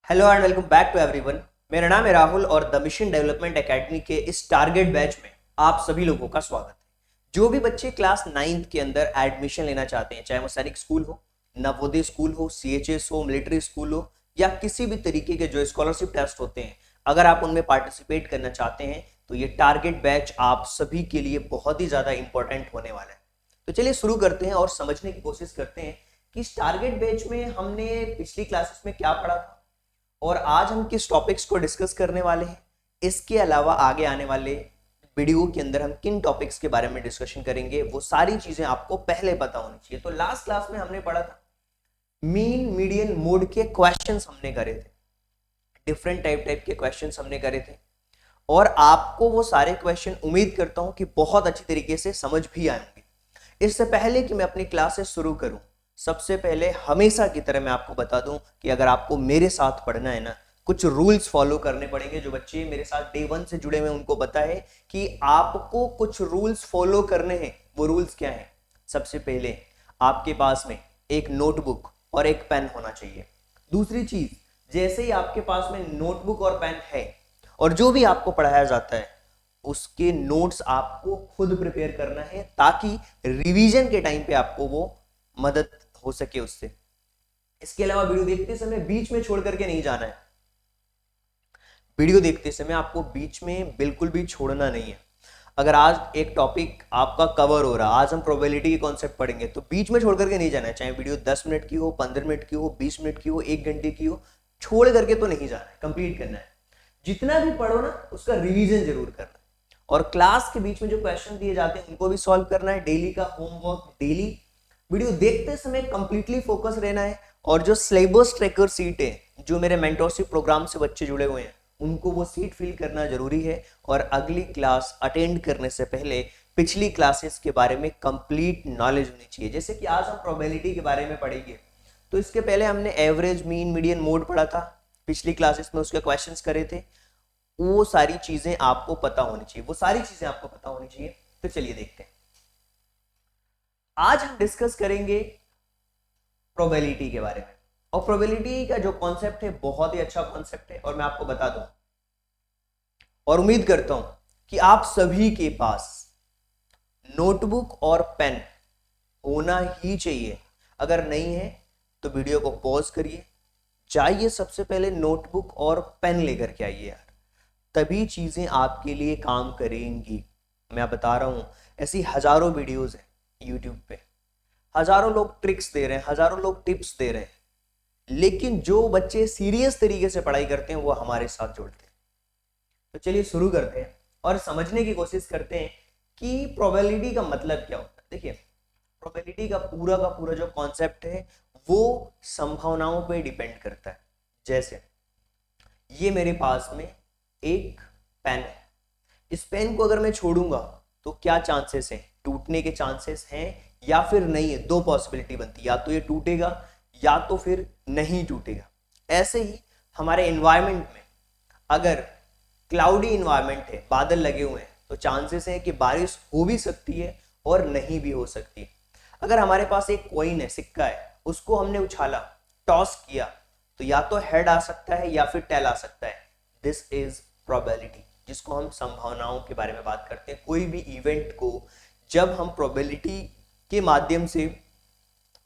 Hello and welcome back to everyone. मेरा नाम है राहुल और द मिशन डेवलपमेंट एकेडमी के इस टारगेट बैच में आप सभी लोगों का स्वागत है। जो भी बच्चे क्लास 9th के अंदर एडमिशन लेना चाहते हैं, चाहे वो सैनिक स्कूल हो, नवोदय स्कूल हो, सीएचएस हो, मिलिट्री स्कूल हो या किसी भी तरीके के जो स्कॉलरशिप टेस्ट होते हैं, अगर आप उनमें पार्टिसिपेट करना चाहते हैं तो ये टारगेट बैच आप सभी के लिए बहुत ही ज्यादा इंपॉर्टेंट होने वाला है। तो चलिए शुरू करते हैं और समझने की कोशिश करते हैं कि इस टारगेट बैच में हमने पिछली क्लासेस में क्या पढ़ा था और आज हम किस टॉपिक्स को डिस्कस करने वाले हैं। इसके अलावा आगे आने वाले वीडियो के अंदर हम किन टॉपिक्स के बारे में डिस्कशन करेंगे, वो सारी चीजें आपको पहले पता होनी चाहिए। तो लास्ट क्लास में हमने पढ़ा था मीन मीडियन मोड के क्वेश्चंस हमने करे थे, डिफरेंट टाइप के क्वेश्चंस हमने करे थे और आपको वो सारे क्वेश्चन उम्मीद करता हूं कि बहुत अच्छी तरीके से समझ भी आएंगे। इससे पहले कि मैं अपनी क्लासेस शुरू करूं, सबसे पहले हमेशा की तरह मैं आपको बता दूं कि अगर आपको मेरे साथ पढ़ना है ना, कुछ रूल्स फॉलो करने पड़ेंगे। जो बच्चे मेरे साथ डे 1 से जुड़े हुए उनको पता है कि आपको कुछ रूल्स फॉलो करने हैं। वो रूल्स क्या हैं? सबसे पहले आपके पास में एक नोटबुक और एक पेन होना चाहिए। दूसरी चीज, जैसे ही आपके पास में नोटबुक और पेन है और जो भी आपको पढ़ाया जाता है उसके नोट्स आपको खुद प्रिपेयर करना है ताकि रिवीजन के टाइम पे आपको वो मदद हो सके उससे। इसके अलावा वीडियो देखते समय बीच में छोड़ करके नहीं जाना है। वीडियो देखते समय आपको बीच में बिल्कुल भी छोड़ना नहीं है। अगर आज एक टॉपिक आपका कवर हो रहा, आज हम प्रोबेबिलिटी के कॉन्सेप्ट पढ़ेंगे, तो बीच में छोड़ करके नहीं जाना है। चाहे वीडियो 10 मिनट की हो, 15 मिनट की हो, 20 मिनट की हो, 1 घंटे की हो, छोड़ करके तो नहीं जाना है, कंप्लीट करना है। जितना भी पढ़ो ना उसका रिवीजन जरूर करना है और क्लास के बीच में जो क्वेश्चन दिए जाते हैं उनको भी सॉल्व करना है। डेली का होमवर्क डेली वीडियो देखते समय कंप्लीटली फोकस रहना है। और जो सिलेबस ट्रैकर सीट है, जो मेरे मेंटरशिप प्रोग्राम से बच्चे जुड़े हुए हैं, उनको वो सीट फिल करना जरूरी है। और अगली क्लास अटेंड करने से पहले पिछली क्लासेस के बारे में कंप्लीट नॉलेज होनी चाहिए। जैसे कि आज हम प्रोबेबिलिटी के बारे में पढ़ेंगे, तो इसके पहले हमने एवरेज, मीन, मीडियन, मोड पढ़ा था। पिछली क्लासेस में उसके क्वेश्चंस करे थे। वो सारी चीजें आपको पता होनी चाहिए, वो सारी चीजें आपको पता होनी चाहिए। तो चलिए देखते हैं। आज हम डिस्कस करेंगे प्रोबेबिलिटी के बारे में। और प्रोबेबिलिटी का जो कॉन्सेप्ट है बहुत ही अच्छा कॉन्सेप्ट है और मैं आपको बता दूं और उम्मीद करता हूं कि आप सभी के पास नोटबुक और पेन होना ही चाहिए। अगर नहीं है तो वीडियो को पॉज करिए, जाइए सबसे पहले नोटबुक और पेन लेकर के आइए यार, तभी चीजें आपके लिए काम करेंगी। मैं बता रहा हूं, ऐसी हजारों वीडियोस हैं यूट्यूब पे, हजारों लोग ट्रिक्स दे रहे हैं, हजारों लोग टिप्स दे रहे हैं, लेकिन जो बच्चे सीरियस तरीके से पढ़ाई करते हैं वो हमारे साथ जुड़ते हैं। तो चलिए शुरू करते हैं और समझने की कोशिश करते हैं कि प्रोबेबिलिटी का मतलब क्या होता है। देखिए, प्रोबेबिलिटी का पूरा जो कॉन्सेप्ट है वो संभावनाओं पे डिपेंड करता है। जैसे ये मेरे पास में एक पेन है, इस पेन को अगर मैं छोड़ूंगा तो क्या चांसेस हैं? टूटने के चांसेस हैं या फिर नहीं है? दो पॉसिबिलिटी बनती है, या तो ये टूटेगा या तो फिर नहीं टूटेगा। ऐसे ही हमारे एनवायरनमेंट में अगर क्लाउडी एनवायरनमेंट है, बादल लगे हुए हैं, तो चांसेस है कि बारिश हो भी सकती है और नहीं भी हो सकती है। अगर हमारे पास एक कॉइन है, सिक्का है, उसको हमने उछाला, टॉस किया, तो या तो हेड आ सकता है या फिर टेल आ सकता है। दिस इज प्रोबेबिलिटी, जिसको हम संभावनाओं के बारे में बात करते हैं। कोई भी इवेंट को जब हम प्रोबेबिलिटी के माध्यम से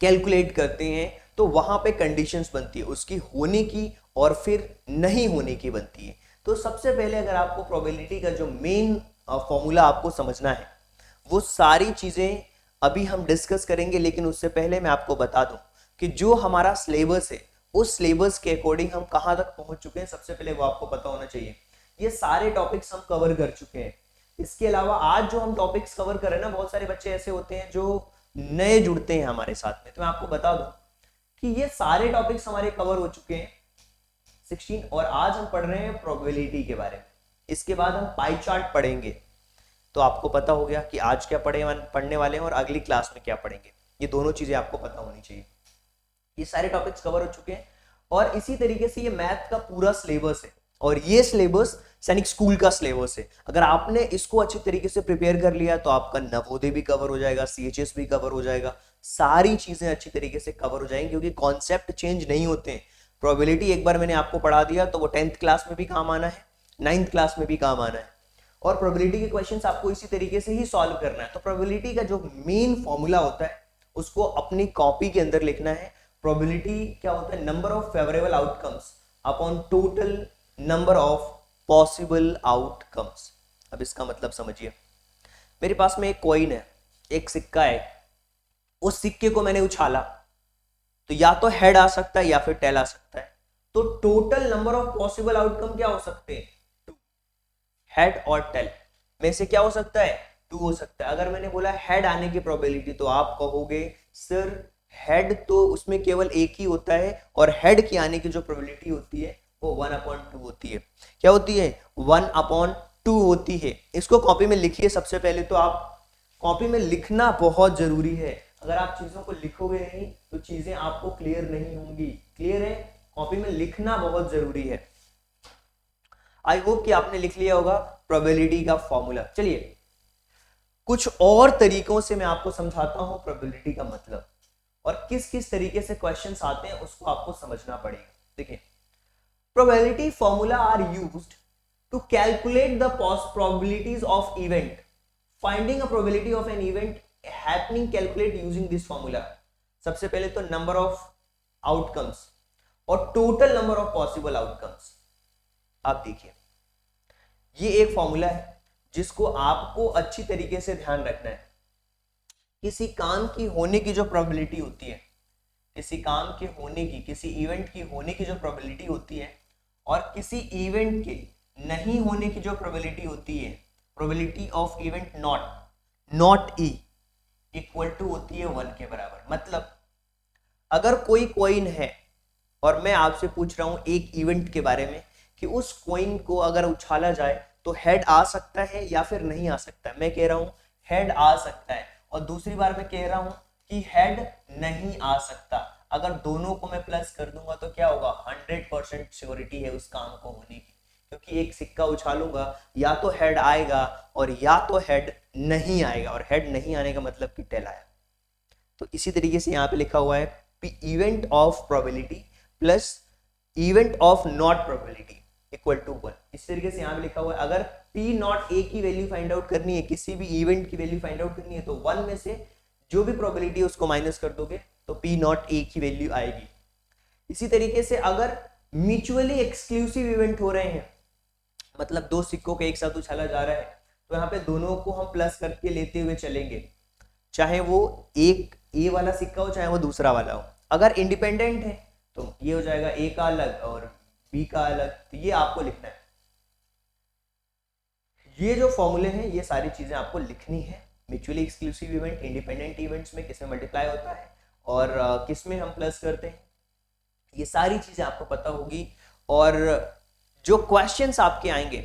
कैलकुलेट करते हैं तो वहां पे कंडीशंस बनती है, उसकी होने की और फिर नहीं होने की बनती है। तो सबसे पहले अगर आपको प्रोबेबिलिटी का जो मेन फॉर्मूला आपको समझना है, वो सारी चीजें अभी हम डिस्कस करेंगे। लेकिन उससे पहले मैं आपको बता दूं कि जो हमारा सिलेबस है, उस सिलेबस के अकॉर्डिंग हम कहां तक पहुंच चुके हैं, सबसे पहले वो आपको पता होना चाहिए। ये सारे टॉपिक्स हम कवर कर चुके हैं। इसके अलावा आज जो हम टॉपिक्स कवर कर रहे हैं ना, बहुत सारे बच्चे ऐसे होते हैं जो नए जुड़ते हैं हमारे साथ में, तो मैं आपको बता दूं कि ये सारे टॉपिक्स हमारे कवर हो चुके हैं 16। और आज हम पढ़ रहे हैं प्रोबेबिलिटी के बारे में। इसके बाद हम पाई चार्ट पढ़ेंगे, तो आपको पता हो गया कि आज क्या पढ़ने वाले हैं और अगली क्लास में क्या पढ़ेंगे। ये दोनों चीजें आपको पता होनी चाहिए। ये सारे टॉपिक्स कवर हो चुके हैं और इसी तरीके से ये मैथ का पूरा सिलेबस है और ये सिलेबस सैनिक स्कूल का सिलेबस है। अगर आपने इसको अच्छे तरीके से प्रिपेयर कर लिया तो आपका नवोदय भी कवर हो जाएगा, सीएचएस भी कवर हो जाएगा, सारी चीजें अच्छी तरीके से कवर हो जाएंगी, क्योंकि कॉन्सेप्ट चेंज नहीं होते हैं, प्रोबेबिलिटी एक बार मैंने आपको पढ़ा दिया तो वो 10th क्लास में भी काम आना है, 9th क्लास में भी काम आना है, और प्रोबेबिलिटी के क्वेश्चंस आपको इसी तरीके से ही सॉल्व करना है। तो प्रोबेबिलिटी का जो मेन फॉर्मूला होता है उसको अपनी कॉपी के अंदर लिखना है। प्रोबेबिलिटी क्या होता है? Number of favourable outcomes upon total number of possible outcomes. अब इसका मतलब समझिए, मेरे पास में एक कॉइन है, एक सिक्का है, उस सिक्के को मैंने उछाला तो या तो हेड आ सकता है या फिर टेल आ सकता है। तो total number of possible outcome क्या हो सकते हैं? 2। हेड और टेल में से क्या हो सकता है? 2 हो सकता है। अगर मैंने बोला हेड आने की प्रोबेबिलिटी तो आप कहोगे सर हेड तो उसमें केवल एक ही होता है और हेड की आने की जो प्रोबेबिलिटी होती है वो 1/2 होती है। क्या होती है? 1/2 होती है। इसको कॉपी में लिखिए। सबसे पहले तो आप कॉपी में लिखना बहुत जरूरी है। अगर आप चीजों को लिखोगे नहीं तो चीजें आपको क्लियर नहीं होंगी। क्लियर है? कॉपी में लिखना बहुत जरूरी है। आई होप कि आपने लिख लिया होगा प्रोबेबिलिटी का फॉर्मूला। चलिए कुछ और तरीकों से मैं आपको समझाता हूं प्रोबेबिलिटी का मतलब, और किस किस तरीके से क्वेश्चंस आते हैं उसको आपको समझना पड़ेगा। देखिए, probability formula are used to calculate the probabilities of event. Finding a probability of an event happening calculate using this formula. सबसे पहले तो नंबर ऑफ आउटकम्स और total number of possible outcomes. आप देखिए, ये एक फॉर्मूला है जिसको आपको अच्छी तरीके से ध्यान रखना है। किसी काम की होने की जो प्रोबेबिलिटी होती है, किसी काम के होने की, किसी इवेंट की होने की जो प्रोबेबिलिटी होती है, और किसी इवेंट के नहीं होने की जो प्रोबेबिलिटी होती है, probability of event not E, equal to होती है 1 के बराबर। मतलब अगर कोई कॉइन है और मैं आपसे पूछ रहा हूं एक इवेंट के बारे में कि उस कॉइन को अगर उछाला जाए तो हेड आ सकता है या फिर नहीं आ सकता है, मैं कह रहा हूं हेड आ सकता है, और दूसरी बार मैं कह रहा हूं कि हेड नहीं आ सकता। अगर दोनों को मैं प्लस कर दूंगा तो क्या होगा? 100% श्योरिटी है उस काम को होने की, क्योंकि एक सिक्का उछालूंगा या तो हेड आएगा और या तो हेड नहीं आएगा, और हेड नहीं आने का मतलब कि टेल आया। तो इसी तरीके से यहाँ पे लिखा हुआ है event of probability plus event of not probability equal to 1। इस तरीके से यहाँ पे लिखा हुआ है अगर पी नॉट ए की वैल्यू फाइंड आउट करनी है, किसी भी इवेंट की वैल्यू फाइंड आउट करनी है, तो 1 में से जो भी प्रोबेबिलिटी है उसको माइनस कर दोगे तो पी नॉट ए की वैल्यू आएगी। इसी तरीके से अगर म्यूचुअली एक्सक्लूसिव इवेंट हो रहे हैं, मतलब दो सिक्कों के एक साथ उछाला जा रहा है, तो यहाँ पे दोनों को हम प्लस करके लेते हुए चलेंगे, चाहे वो एक ए वाला सिक्का हो चाहे वो दूसरा वाला हो। अगर इंडिपेंडेंट है तो ये हो जाएगा ए का अलग और बी का अलग, तो ये आपको लिखना है। ये जो फॉर्मूले हैं ये सारी चीजें आपको लिखनी है। Mutually exclusive event, independent events में किसमें मल्टीप्लाई होता है और किसमें हम प्लस करते हैं, ये सारी चीजें आपको पता होगी। और जो क्वेश्चंस आपके आएंगे,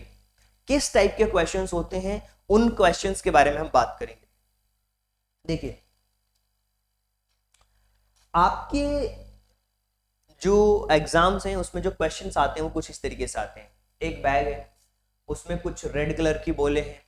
किस टाइप के क्वेश्चंस होते हैं, उन क्वेश्चंस के बारे में हम बात करेंगे। देखिए, आपके जो एग्जाम्स हैं उसमें जो क्वेश्चंस आते हैं वो कुछ इस तरीके से आते हैं। एक बैग है, उसमें कुछ रेड कलर की बॉलें हैं,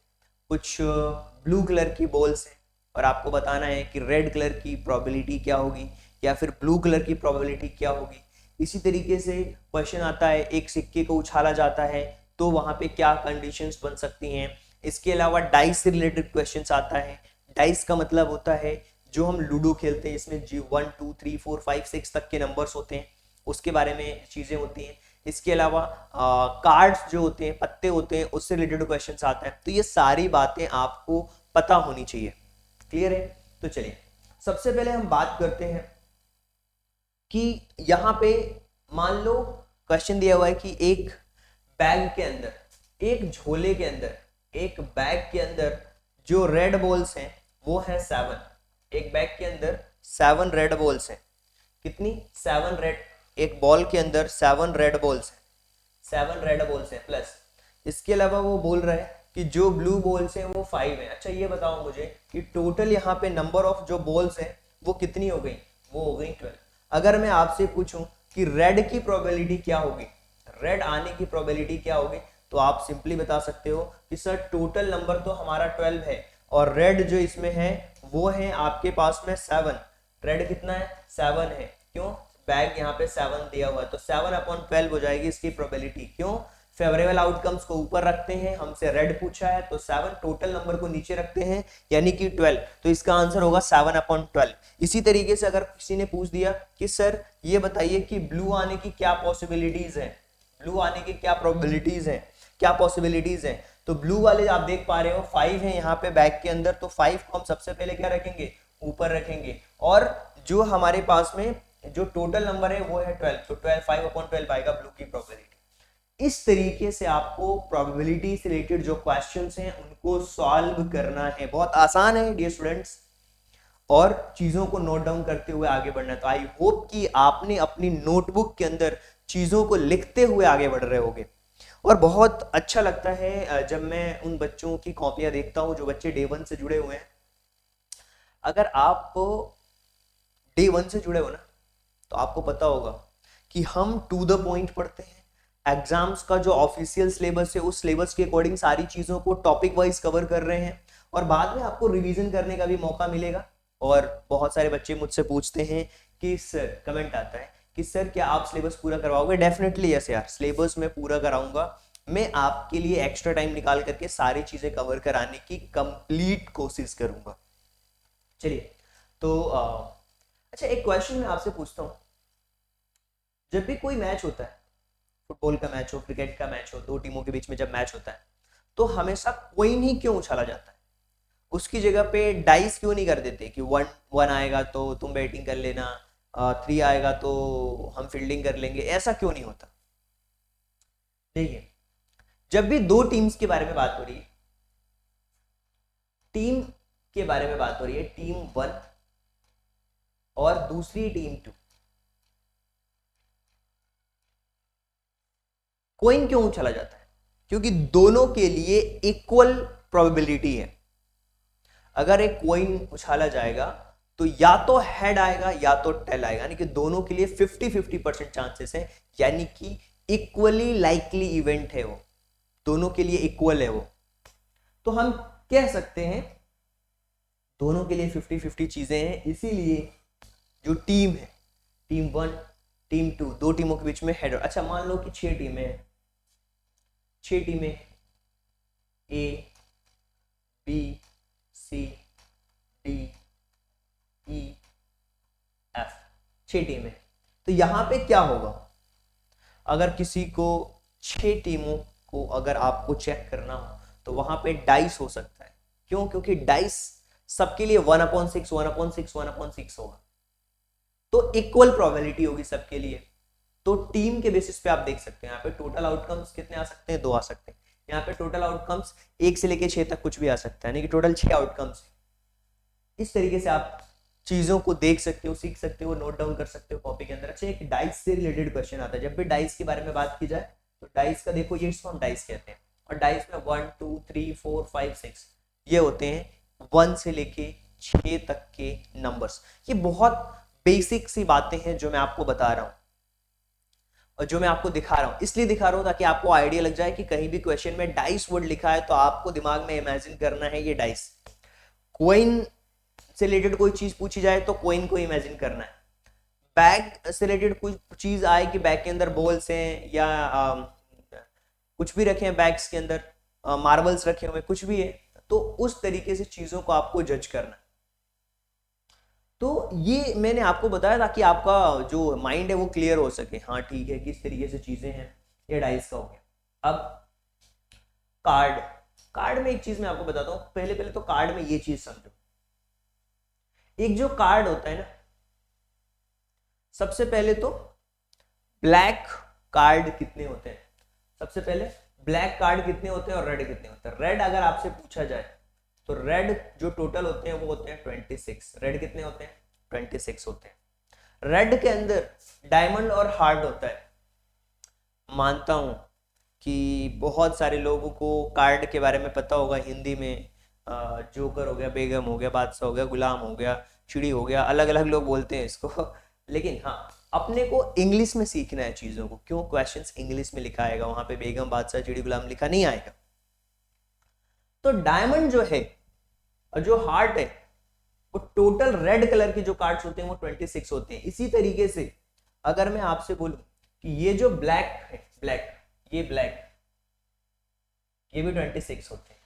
कुछ ब्लू कलर की बॉल्स हैं, और आपको बताना है कि रेड कलर की प्रोबेबिलिटी क्या होगी या फिर ब्लू कलर की प्रोबेबिलिटी क्या होगी। इसी तरीके से क्वेश्चन आता है एक सिक्के को उछाला जाता है तो वहां पे क्या कंडीशंस बन सकती हैं। इसके अलावा डाइस से रिलेटेड क्वेश्चंस आता है। डाइस का मतलब होता है जो हम लूडो खेलते हैं, इसमें 1 2 3 4 5 6 तक के नंबर्स होते हैं, उसके बारे में चीजें होती हैं। इसके अलावा कार्ड्स जो होते हैं, पत्ते होते हैं, उससे रिलेटेड क्वेश्चंस आते हैं। तो ये सारी बातें आपको पता होनी चाहिए। क्लियर है? तो चलिए सबसे पहले हम बात करते हैं कि यहाँ पे मान लो क्वेश्चन दिया हुआ है कि एक बैग के अंदर, एक झोले के अंदर, एक बैग के अंदर जो रेड बॉल्स हैं वो है 7। एक बैग के अंदर 7 रेड बॉल्स हैं। कितनी? 7 रेड, एक बॉल के अंदर 7 रेड बॉल्स हैं, 7 रेड बॉल्स हैं प्लस इसके अलावा वो बोल रहा है कि जो ब्लू बॉल्स हैं वो 5 हैं। अच्छा ये बताओ मुझे कि टोटल यहाँ पे नंबर ऑफ जो बॉल्स हैं वो कितनी हो गई? वो हो गई 12। अगर मैं आपसे पूछूं कि रेड की प्रोबेबिलिटी क्या होगी, रेड आने की प्रोबेबिलिटी क्या होगी, तो आप सिंपली बता सकते हो कि सर टोटल नंबर तो हमारा 12 है और रेड जो इसमें है वो है आपके पास में 7। रेड कितना है? 7 है। क्यों? बैग यहाँ पे 7 दिया हुआ है, तो 7/12 हो जाएगी इसकी प्रोबेबिलिटी। क्यों? फेवरेबल आउटकम्स को ऊपर रखते हैं, हमसे रेड पूछा है तो 7, टोटल नंबर को नीचे रखते हैं यानी कि 12, तो इसका आंसर होगा 7/12। इसी तरीके से अगर किसी ने पूछ दिया कि सर ये बताइए कि ब्लू आने की क्या पॉसिबिलिटीज है, ब्लू आने की क्या प्रोबेबिलिटीज है, क्या पॉसिबिलिटीज है, तो ब्लू वाले आप देख पा रहे हो 5 है यहाँ पे बैग के अंदर, तो 5 को हम सबसे पहले क्या रखेंगे, ऊपर रखेंगे, और जो हमारे पास में जो टोटल नंबर है वो है 12, तो 12 5/12 आएगा ब्लू की प्रोबेबिलिटी। इस तरीके से आपको प्रोबेबिलिटी से रिलेटेड जो क्वेश्चंस हैं उनको सॉल्व करना है। बहुत आसान है डियर स्टूडेंट्स, और चीजों को नोट डाउन करते हुए आगे बढ़ना है। तो आई होप कि आपने अपनी नोटबुक के अंदर चीजों को लिखते हुए आगे बढ़ रहे होगे। और बहुत अच्छा लगता है जब मैं उन बच्चों की कॉपियां देखता हूं जो बच्चे डे 1 से जुड़े हुए हैं। अगर आप डे 1 से जुड़े हो ना, तो आपको पता होगा कि हम टू द पॉइंट पढ़ते हैं। एग्जाम्स का जो ऑफिशियल सिलेबस है उस सिलेबस के अकॉर्डिंग सारी चीजों को टॉपिक वाइज कवर कर रहे हैं, और बाद में आपको रिवीजन करने का भी मौका मिलेगा। और बहुत सारे बच्चे मुझसे पूछते हैं कि सर, कमेंट आता है कि सर क्या आप सिलेबस पूरा करवाओगे? डेफिनेटली यस यार, सिलेबस मैं पूरा कराऊंगा। मैं आपके लिए एक्स्ट्रा टाइम निकाल करके सारी चीजें कवर कराने की कंप्लीट कोशिश करूंगा। चलिए, तो अच्छा एक क्वेश्चन मैं आपसे पूछता हूं। जब भी कोई मैच होता है, फुटबॉल का मैच हो, क्रिकेट का मैच हो, दो टीमों के बीच में जब मैच होता है, तो हमेशा कॉइन ही क्यों उछाला जाता है? उसकी जगह पे डाइस क्यों नहीं कर देते कि 1 आएगा तो तुम बैटिंग कर लेना, 3 आएगा तो हम फील्डिंग कर लेंगे? ऐसा क्यों नहीं होता? देखिए, जब भी दो टीम्स के बारे में बात हो रही है, टीम के बारे में बात हो रही है, टीम 1 और दूसरी टीम 2, कॉइन क्यों उछाला जाता है? क्योंकि दोनों के लिए इक्वल प्रोबेबिलिटी है। अगर एक कॉइन उछाला जाएगा तो या तो हेड आएगा या तो टेल आएगा, यानी कि दोनों के लिए 50-50% चांसेस है, यानी कि इक्वली लाइकली इवेंट है, वो दोनों के लिए इक्वल है वो। तो हम कह सकते हैं दोनों के लिए 50-50 चीजें हैं, इसीलिए जो टीम है, टीम 1 टीम 2, दो टीमों के बीच में हेड। अच्छा मान लो कि 6 टीमें हैं, 6 टीमें A B C D E F, 6 टीमें। तो यहां पे क्या होगा? अगर किसी को 6 टीमों को अगर आपको चेक करना हो तो वहां पे डाइस हो सकता है। क्यों? क्योंकि डाइस सबके लिए 1/6 1/6 1/6 होगा, तो इक्वल प्रोबेबिलिटी होगी सबके लिए। तो टीम के बेसिस पे आप देख सकते हैं यहाँ पे टोटल आउटकम्स कितने आ सकते हैं, 2 आ सकते हैं। यहाँ पे टोटल आउटकम्स 1 से लेके 6 तक कुछ भी आ सकता है, यानी कि टोटल 6 आउटकम्स। इस तरीके से आप चीजों को देख सकते हो, सीख सकते हो, नोट डाउन कर सकते हो कॉपी के अंदर। अच्छा, एक डाइस से रिलेटेड क्वेश्चन आता है। जब भी डाइस के बारे में बात की जाए तो डाइस का देखो, ये इसको हम डाइस कहते हैं, और डाइस में 1 2 3 4 5 6 ये होते हैं 1 से लेके 6 तक के नंबर्स। ये बहुत बेसिक सी बातें हैं जो मैं आपको बता रहा हूं और जो मैं आपको दिखा रहा हूं, इसलिए दिखा रहा हूं ताकि आपको आइडिया लग जाए कि कहीं भी क्वेश्चन में डाइस वर्ड लिखा है तो आपको दिमाग में इमेजिन करना है ये डाइस। कॉइन से रिलेटेड कोई चीज पूछी जाए तो कॉइन को इमेजिन करना है। बैग से रिलेटेड कोई चीज आए कि बैग के अंदर बॉल्स हैं या कुछ भी रखे हैं बैग्स के अंदर, मार्बल्स रखे हुए, कुछ भी है, तो उस तरीके से चीजों को आपको जज करना। तो ये मैंने आपको बताया ताकि आपका जो माइंड है वो क्लियर हो सके। हाँ ठीक है, किस तरीके से चीजें हैं, ये डाइस का हो गया। अब कार्ड में एक चीज मैं आपको बताता हूँ। पहले तो कार्ड में ये चीज समझो, एक जो कार्ड होता है ना, सबसे पहले तो ब्लैक कार्ड कितने होते हैं? सबसे पहले ब्लैक कार्ड कितने होते हैं और रेड कितने होते हैं? रेड अगर आपसे पूछा जाए तो रेड जो टोटल होते हैं वो होते हैं 26। रेड कितने होते हैं? 26 होते हैं। रेड के अंदर डायमंड और हार्ट होता है। मानता हूं कि बहुत सारे लोगों को कार्ड के बारे में पता होगा। हिंदी में जोकर हो गया, बेगम हो गया, बादशाह हो गया, गुलाम हो गया, चिड़ी हो गया, अलग अलग लोग बोलते हैं इसको लेकिन हाँ, अपने को इंग्लिश में सीखना है चीजों को। क्यों? क्वेश्चंस इंग्लिश में लिखा आएगा, वहां पे बेगम, बादशाह, चिड़ी, गुलाम लिखा नहीं आएगा। तो डायमंड जो है और जो हार्ट है वो टोटल रेड कलर के जो कार्ड्स होते हैं वो 26 होते हैं। इसी तरीके से अगर मैं आपसे बोलूं कि ये जो ब्लैक है, ब्लैक, ये ब्लैक, ये भी 26 होते हैं,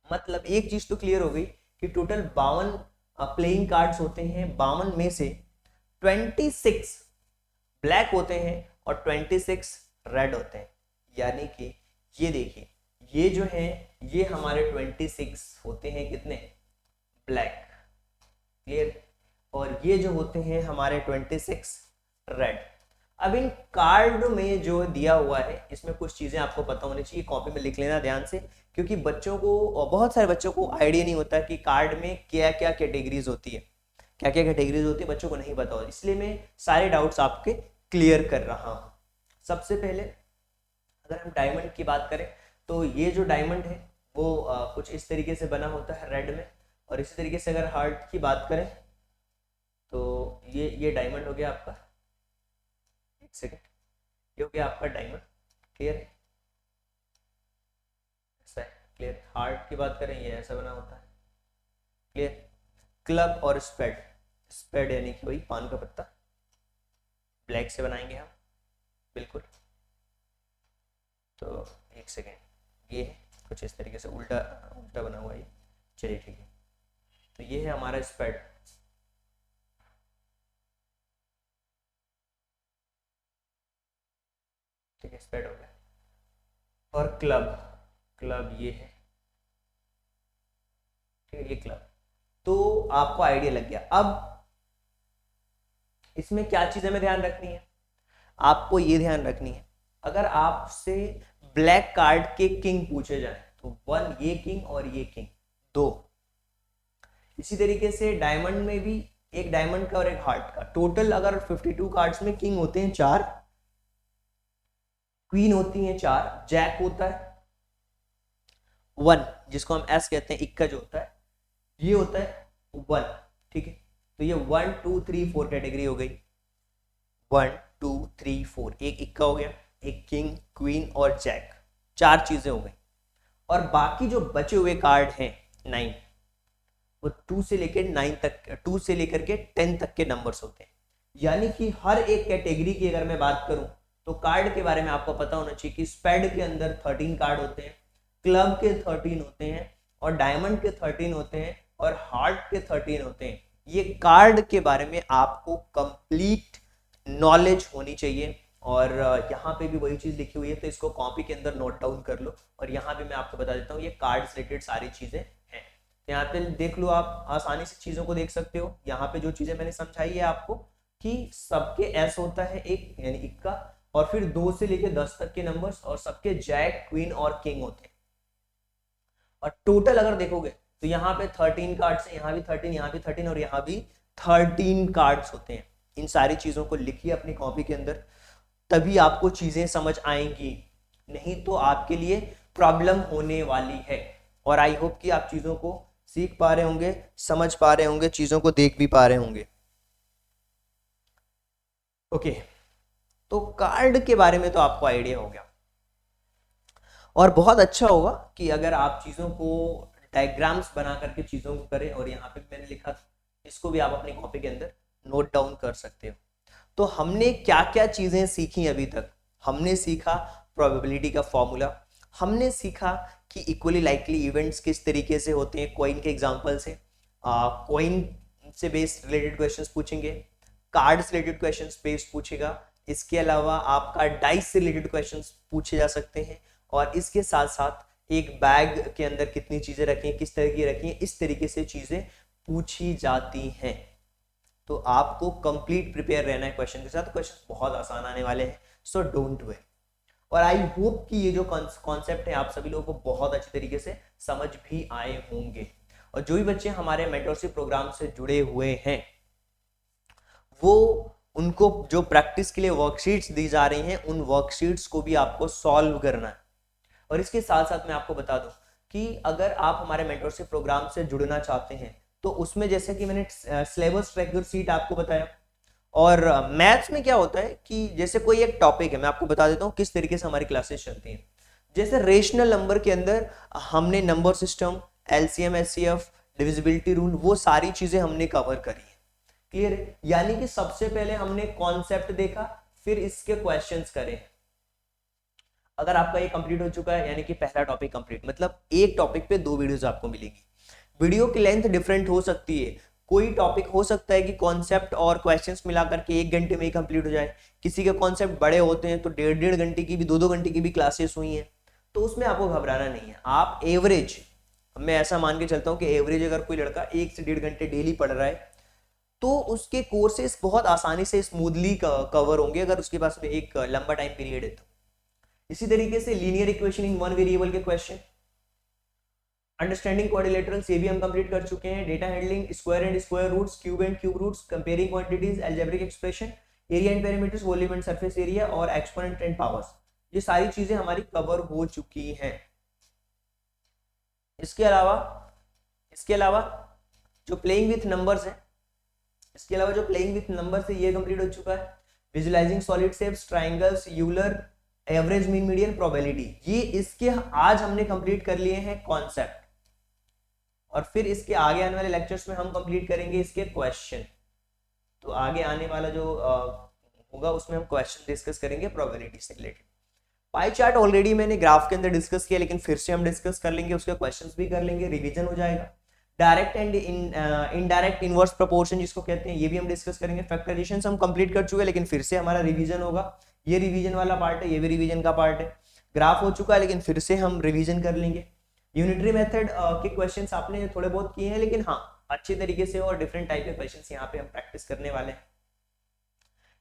मतलब एक चीज तो क्लियर हो गई कि टोटल 52 प्लेइंग कार्ड्स होते हैं, 52 में से 26 ब्लैक होते हैं और 26 रेड होते हैं। यानी कि ये देखिए, ये जो है ये हमारे 26 होते हैं कितने, ब्लैक, क्लियर, और ये जो होते हैं हमारे 26 रेड। अब इन कार्ड में जो दिया हुआ है इसमें कुछ चीजें आपको पता होनी चाहिए, कॉपी में लिख लेना ध्यान से, क्योंकि बच्चों को और बहुत सारे बच्चों को आइडिया नहीं होता कि कार्ड में क्या क्या कैटेगरीज होती है, क्या क्या कैटेगरीज होती है, बच्चों को नहीं पता होता, इसलिए मैं सारे डाउट्स आपके क्लियर कर रहा हूँ। सबसे पहले अगर हम डायमंड की बात करें तो ये जो डायमंड है वो कुछ इस तरीके से बना होता है रेड में, और इसी तरीके से अगर हार्ट की बात करें तो ये डायमंड हो गया आपका, एक सेकेंड, ये हो गया आपका डायमंड, क्लियर है, ऐसा है, क्लियर। हार्ट की बात करें ये ऐसा बना होता है, क्लियर। क्लब और स्पेड, स्पेड यानी कि वही पान का पत्ता, ब्लैक से बनाएंगे हम, बिल्कुल। तो एक सेकेंड, ये है कुछ इस तरीके से उल्टा उल्टा बना हुआ है, चलिए ठीक है। तो ये है हमारा स्पेड, ठीक है, स्पेड हो गया। और क्लब, क्लब ये है, ठीक है, ये क्लब। तो आपको आइडिया लग गया। अब इसमें क्या चीज हमें ध्यान रखनी है, आपको ये ध्यान रखनी है, अगर आपसे ब्लैक कार्ड के किंग पूछे जाए तो 1 ये किंग और ये किंग 2। इसी तरीके से डायमंड में भी एक डायमंड का और एक हार्ट का, टोटल अगर 52 कार्ड्स में किंग होते हैं 4, क्वीन होती है 4, जैक होता है 1 जिसको हम एस कहते हैं, इक्का जो होता है ये होता है 1, ठीक है। तो ये 1 2 3 4 कैटेगरी हो गई, 1 2 3 4, एक इक्का हो गया, एक किंग, क्वीन और जैक, 4 चीजें हो गई। और बाकी जो बचे हुए कार्ड हैं 9, वो 2 से लेकर 9 तक, 2 से लेकर के 10 तक के नंबर्स होते हैं। यानी कि हर एक कैटेगरी की अगर मैं बात करूं तो कार्ड के बारे में आपको पता होना चाहिए कि स्पेड के अंदर 13 कार्ड होते हैं, क्लब के 13 होते हैं, और डायमंड के 13 होते हैं, और हार्ट के 13 होते हैं। ये कार्ड के बारे में आपको कंप्लीट नॉलेज होनी चाहिए। और यहाँ पे भी वही चीज लिखी हुई है, तो इसको कॉपी के अंदर नोट डाउन कर लो। और यहाँ पे मैं आपको बता देता हूँ ये कार्ड से रिलेटेड सारी चीजें हैं। यहाँ पे देख लो, आप आसानी से चीजों को देख सकते हो। यहाँ पे जो चीजें मैंने समझाई है आपको कि सबके एस होता है एक, यानी इक्का, और फिर 2 से लेकर 10 तक के नंबर्स, और सबके जैक, क्वीन और किंग होते हैं। और टोटल अगर देखोगे तो यहाँ पे 13 कार्ड्स हैं, यहाँ भी 13, यहाँ भी 13 और यहाँ भी 13 कार्ड्स होते हैं। इन सारी चीजों को लिखिए अपनी कॉपी के अंदर, तभी आपको चीजें समझ आएंगी, नहीं तो आपके लिए प्रॉब्लम होने वाली है। और आई होप कि आप चीजों को सीख पा रहे होंगे, समझ पा रहे होंगे, चीजों को देख भी पा रहे होंगे। ओके, तो कार्ड के बारे में तो आपको आइडिया हो गया, और बहुत अच्छा होगा कि अगर आप चीजों को डायग्राम्स बना करके चीजों को करें। और यहाँ पे मैंने लिखा, इसको भी आप अपनी कॉपी के अंदर नोट डाउन कर सकते हो। तो हमने क्या क्या चीजें सीखी अभी तक? हमने सीखा प्रोबेबिलिटी का फॉर्मूला, हमने सीखा कि इक्वली लाइकली इवेंट्स किस तरीके से होते हैं, कॉइन के एग्जांपल से, कॉइन से बेस्ड रिलेटेड क्वेश्चंस पूछेंगे, कार्ड से रिलेटेड क्वेश्चंस बेस्ड पूछेगा, इसके अलावा आपका डाइस से रिलेटेड क्वेश्चंस पूछे जा सकते हैं, और इसके साथ साथ एक बैग के अंदर कितनी चीजें रखी हैं, किस तरह की रखी हैं, इस तरीके से चीजें पूछी जाती हैं। तो आपको कंप्लीट प्रिपेयर रहना है क्वेश्चन के साथ। क्वेश्चन बहुत आसान आने वाले हैं, सो डोंट वरी। और आई होप कि ये जो कॉन्सेप्ट है आप सभी लोगों को बहुत अच्छे तरीके से समझ भी आए होंगे। और जो भी बच्चे हमारे मेंटरशिप प्रोग्राम से जुड़े हुए हैं, वो उनको जो प्रैक्टिस के लिए वर्कशीट्स दी जा रही हैं, उन वर्कशीट्स को भी आपको सॉल्व करना है। और इसके साथ साथ मैं आपको बता दूं कि अगर आप हमारे मेंटरशिप प्रोग्राम से जुड़ना चाहते हैं तो उसमें जैसे कि मैंने सिलेबस ट्रैकर शीट आपको बताया, और मैथ्स में क्या होता है कि जैसे कोई एक टॉपिक है, मैं आपको बता देता हूँ किस तरीके से हमारी क्लासेस चलती हैं। जैसे रेशनल नंबर के अंदर हमने number system, LCM, HCF, divisibility rule, वो सारी चीजें हमने कवर करी है। क्लियर है? यानी कि सबसे पहले हमने कॉन्सेप्ट देखा, फिर इसके क्वेश्चंस करे। अगर आपका ये कंप्लीट हो चुका है यानी कि पहला टॉपिक कंप्लीट, मतलब एक टॉपिक पे 2 वीडियोस आपको मिलेंगी। वीडियो की लेंथ डिफरेंट हो सकती है, कोई टॉपिक हो सकता है कि कॉन्सेप्ट और क्वेश्चंस मिला करके 1 घंटे में ही कंप्लीट हो जाए, किसी के कॉन्सेप्ट बड़े होते हैं तो 1.5 घंटे की भी, 2 घंटे की भी क्लासेस हुई हैं, तो उसमें आपको घबराना नहीं है। आप एवरेज, मैं ऐसा मान के चलता हूँ कि एवरेज अगर कोई लड़का 1 से 1.5 घंटे डेली पढ़ रहा है तो उसके कोर्सेज बहुत आसानी से स्मूथली कवर होंगे, अगर उसके पास में एक लंबा टाइम पीरियड है तो। इसी तरीके से linear equation in one variable के क्वेश्चन, अंडरस्टैंडिंग क्वाड्रिलेटरल्स, ये भी हम कंप्लीट कर चुके हैं। Data handling, square and square roots, cube and cube roots, comparing quantities, algebraic expression, area and perimeters, volume and surface area और एक्सपोनेंट एंड पावर्स, ये सारी चीजें हमारी कवर हो चुकी हैं। इसके अलावा जो प्लेइंग विथ नंबर्स है, ये कंप्लीट हो चुका है। Visualising solid shapes, triangles, Euler, average, mean, median, probability, ये इसके आज हमने कंप्लीट कर लिए हैं कॉन्सेप्ट, और फिर इसके आगे आने वाले लेक्चर्स में हम कंप्लीट करेंगे इसके क्वेश्चन। तो आगे आने वाला जो होगा उसमें हम क्वेश्चन डिस्कस करेंगे प्रोबेबिलिटी से रिलेटेड। पाई चार्ट ऑलरेडी मैंने ग्राफ के अंदर डिस्कस किया, लेकिन फिर से हम डिस्कस कर लेंगे, उसके क्वेश्चंस भी कर लेंगे, रिवीजन हो जाएगा। Direct and indirect inverse proportion जिसको कहते हैं, ये भी हम डिस्कस करेंगे। फैक्टराइजेशन हम कंप्लीट कर चुके हैं, लेकिन फिर से हमारा रिवीजन होगा, ये रिवीजन वाला पार्ट है, ये भी रिवीजन का पार्ट है। ग्राफ हो चुका है, लेकिन फिर से हम रिवीजन कर लेंगे। यूनिटरी मेथड के क्वेश्चंस आपने थोड़े बहुत किए हैं, लेकिन हाँ अच्छे तरीके से, और डिफरेंट टाइप के क्वेश्चंस यहाँ पे हम प्रैक्टिस करने वाले हैं।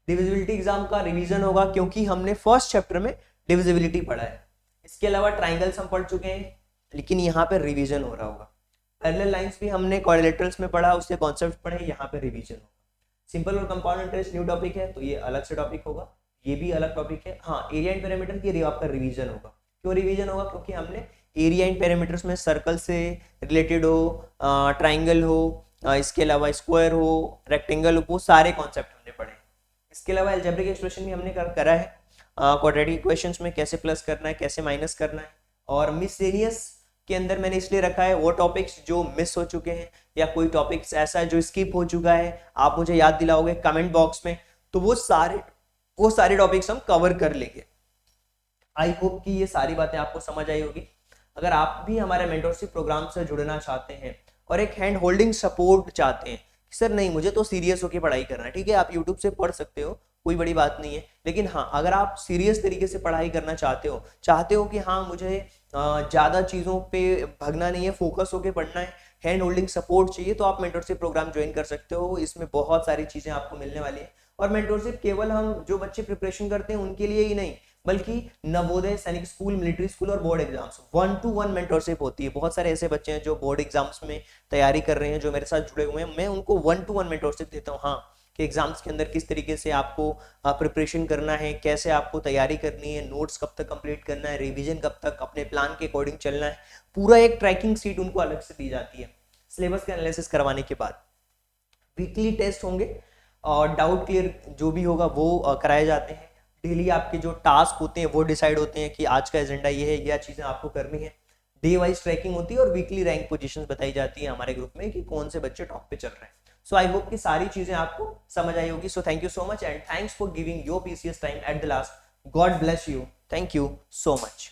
डिविजिबिलिटी एग्जाम का रिवीजन होगा, क्योंकि हमने फर्स्ट चैप्टर में डिविजिबिलिटी पढ़ा है। इसके अलावा ट्राइंगल्स हम पढ़ चुके हैं, लेकिन यहाँ पे रिवीजन हो रहा होगा। पैरेलल लाइंस भी हमने क्वाड्रिलेटरल्स में पढ़ा, उसके कॉन्सेप्ट पढ़े, यहाँ पे रिवीजन होगा। सिंपल और कंपाउंड इंटरेस्ट न्यू टॉपिक है, तो ये अलग से टॉपिक होगा, ये भी अलग टॉपिक है। हाँ, एरिया एंड पैरामीटर की आपका रिवीजन होगा। क्यों रिवीजन होगा? क्योंकि हमने एरिया एंड पैरामीटर्स में सर्कल से रिलेटेड हो, ट्राइंगल हो, इसके अलावा स्क्वायर हो, रेक्टेंगल हो, वो सारे कॉन्सेप्ट हमने पढ़े। इसके अलावा अलजेब्रिक एक्सप्रेशन भी हमने करा है, क्वाड्रेटिक इक्वेशंस में कैसे प्लस करना है, कैसे माइनस करना है। और मिसलेनियस के अंदर मैंने इसलिए रखा है वो टॉपिक्स जो मिस हो चुके हैं, या कोई टॉपिक्स ऐसा है जो स्किप हो चुका है, आप मुझे याद दिलाओगे कमेंट बॉक्स में, तो वो सारे टॉपिक्स हम कवर कर लेंगे। आई होप कि ये सारी बातें आपको समझ आई होगी। अगर आप भी हमारे मेंटरशिप प्रोग्राम से जुड़ना चाहते हैं और एक हैंड होल्डिंग सपोर्ट चाहते हैं, सर नहीं मुझे तो सीरियस होकर पढ़ाई करना है, ठीक है आप यूट्यूब से पढ़ सकते हो, कोई बड़ी बात नहीं है, लेकिन हाँ अगर आप सीरियस तरीके से पढ़ाई करना चाहते हो कि हाँ मुझे ज़्यादा चीज़ों पे भगना नहीं है, फोकस होकर पढ़ना है, हैंड होल्डिंग सपोर्ट चाहिए, तो आप मेंटरशिप प्रोग्राम ज्वाइन कर सकते हो। इसमें बहुत सारी चीज़ें आपको मिलने वाली है। और मेंटरशिप केवल हम जो बच्चे प्रिपरेशन करते हैं उनके लिए ही नहीं, बल्कि नवोदय, सैनिक स्कूल, मिलिट्री स्कूल और बोर्ड एग्जाम्स 1-to-1 मेंटरशिप होती है। बहुत सारे ऐसे बच्चे हैं जो बोर्ड एग्जाम्स में तैयारी कर रहे हैं, जो मेरे साथ जुड़े हुए हैं, मैं उनको 1-to-1 मेंटरशिप देता हूँ। हाँ, कि एग्जाम्स के अंदर किस तरीके से आपको प्रिपरेशन करना है, कैसे आपको तैयारी करनी है, नोट्स कब तक कंप्लीट करना है, रिवीजन कब तक, अपने प्लान के अकॉर्डिंग चलना है, पूरा एक ट्रैकिंग सीट उनको अलग से दी जाती है। सिलेबस का एनालिसिस करवाने के बाद वीकली टेस्ट होंगे और डाउट क्लियर जो भी होगा वो कराए जाते हैं। डेली आपके जो टास्क होते हैं वो डिसाइड होते हैं कि आज का एजेंडा ये है, यह चीज़ें आपको करनी है। डे वाइज ट्रैकिंग होती है और वीकली रैंक पोजीशंस बताई जाती है हमारे ग्रुप में कि कौन से बच्चे टॉप पे चल रहे हैं। सो आई होप कि सारी चीज़ें आपको समझ आई होगी। So thank you so much and thanks for giving your precious time at the last. God bless you. Thank you so much.